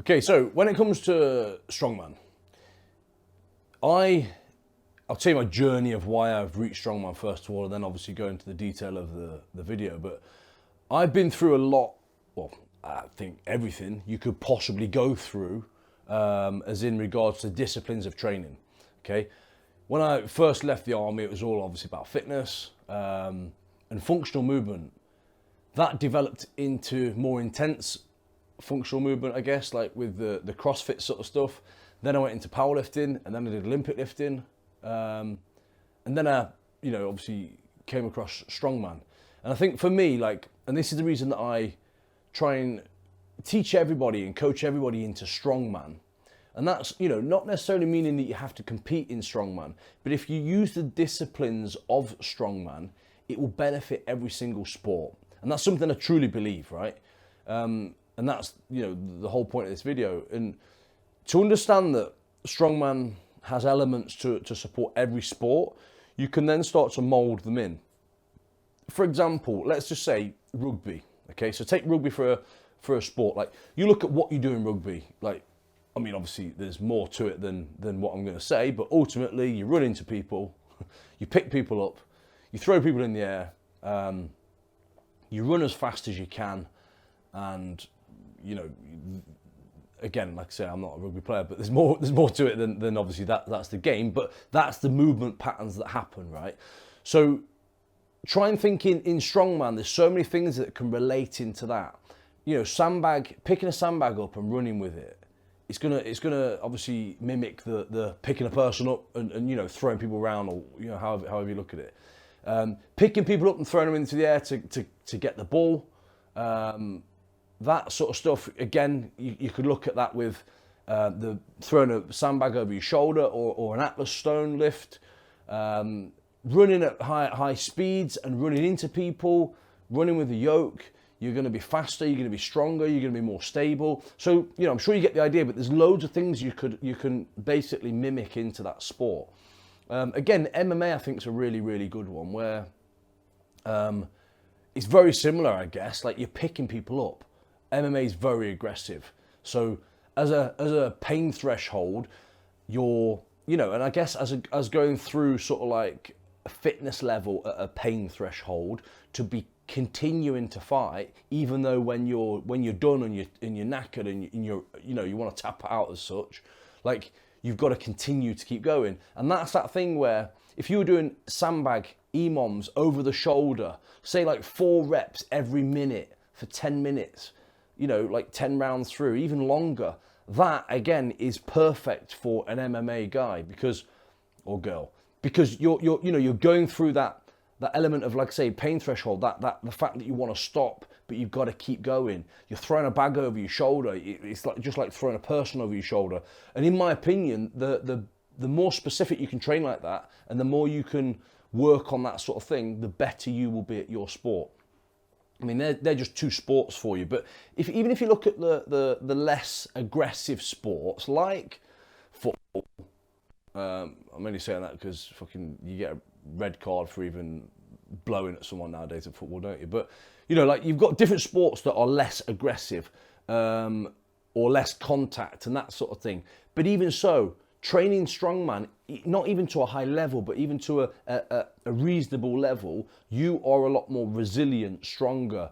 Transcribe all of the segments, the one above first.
Okay, so when it comes to strongman, I'll tell you my journey of why I've reached strongman first of all, and then obviously go into the detail of the video. But I've been through a lot. Well, I think everything you could possibly go through, as in regards to disciplines of training. Okay, when I first left the army, it was all obviously about fitness and functional movement. That developed into more intense functional movement, I guess, like with the CrossFit sort of stuff. Then I went into powerlifting, and then I did Olympic lifting, and then I, obviously came across strongman. And I think for me, and this is the reason that I try and teach everybody and coach everybody into strongman. And that's, not necessarily meaning that you have to compete in strongman, but if you use the disciplines of strongman, it will benefit every single sport. And that's something I truly believe, right? And that's, the whole point of this video. And to understand that strongman has elements to support every sport, you can then start to mold them in. For example, let's just say rugby. Okay, so take rugby for a sport. Like, you look at what you do in rugby. Obviously there's more to it than what I'm going to say, but ultimately you run into people, you pick people up, you throw people in the air, you run as fast as you can, and again, like I say, I'm not a rugby player, but there's more to it than obviously that's the game, but that's the movement patterns that happen, right? So try and think in strongman, there's so many things that can relate into that. Picking a sandbag up and running with it, it's gonna obviously mimic the picking a person up and throwing people around, or however you look at it. Picking people up and throwing them into the air to get the ball, that sort of stuff. Again, you could look at that with the throwing a sandbag over your shoulder, or an Atlas stone lift, running at high speeds and running into people, running with a yoke. You're going to be faster, you're going to be stronger, you're going to be more stable. So, I'm sure you get the idea, but there's loads of things you can basically mimic into that sport. Again, MMA I think is a really, really good one, where it's very similar, I guess. Like, you're picking people up. MMA is very aggressive. So as a pain threshold, you're, and I guess as going through sort of like a fitness level at a pain threshold, to be continuing to fight, even though when you're done and you're knackered and you want to tap out as such, like, you've got to continue to keep going. And that's that thing where if you were doing sandbag EMOMs over the shoulder, say like 4 reps every minute for 10 minutes, like 10 rounds through, even longer, that again is perfect for an MMA guy or girl, because you're going through that element of, like, say, pain threshold, that the fact that you want to stop, but you've got to keep going. You're throwing a bag over your shoulder. It's just like throwing a person over your shoulder. And in my opinion, the more specific you can train like that, and the more you can work on that sort of thing, the better you will be at your sport. I mean, they're just two sports for you. But even if you look at the less aggressive sports like football, I'm only saying that because fucking you get a red card for even blowing at someone nowadays at football, don't you? But like, you've got different sports that are less aggressive, or less contact and that sort of thing. But even so, training strongman, not even to a high level, but even to a reasonable level, you are a lot more resilient, stronger,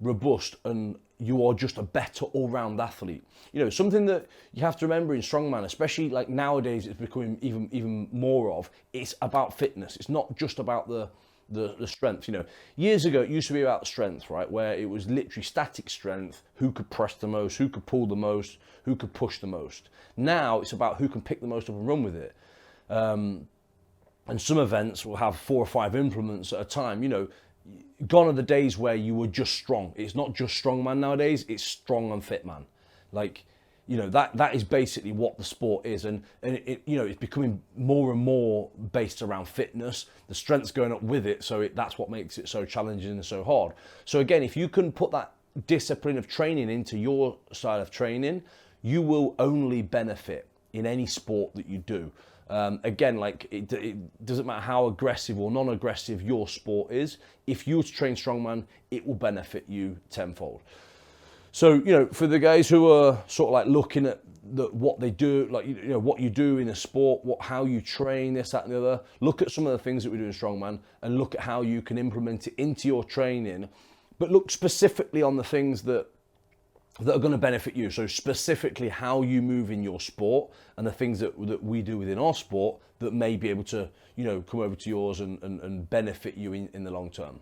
robust, and you are just a better all-round athlete. Something that you have to remember in strongman, especially like nowadays, it's becoming even more of, it's about fitness. It's not just about the strength. Years ago it used to be about strength, right, where it was literally static strength, who could press the most, who could pull the most, who could push the most. Now it's about who can pick the most up and run with it. And some events will have 4 or 5 implements at a time. Gone are the days where you were just strong. It's not just strongman nowadays, it's strong and fit man. Like, that is basically what the sport is, and it's becoming more and more based around fitness. The strength's going up with it, so that's what makes it so challenging and so hard. So again, if you can put that discipline of training into your style of training, you will only benefit in any sport that you do. Again, like, it doesn't matter how aggressive or non-aggressive your sport is. If you were to train strongman, it will benefit you tenfold. So, you know, for the guys who are sort of like looking at what they do, like, you know, what you do in a sport, how you train, this, that, and the other, look at some of the things that we do in Strongman and look at how you can implement it into your training, but look specifically on the things that are going to benefit you. So specifically how you move in your sport and the things that we do within our sport that may be able to, you know, come over to yours and benefit you in the long term.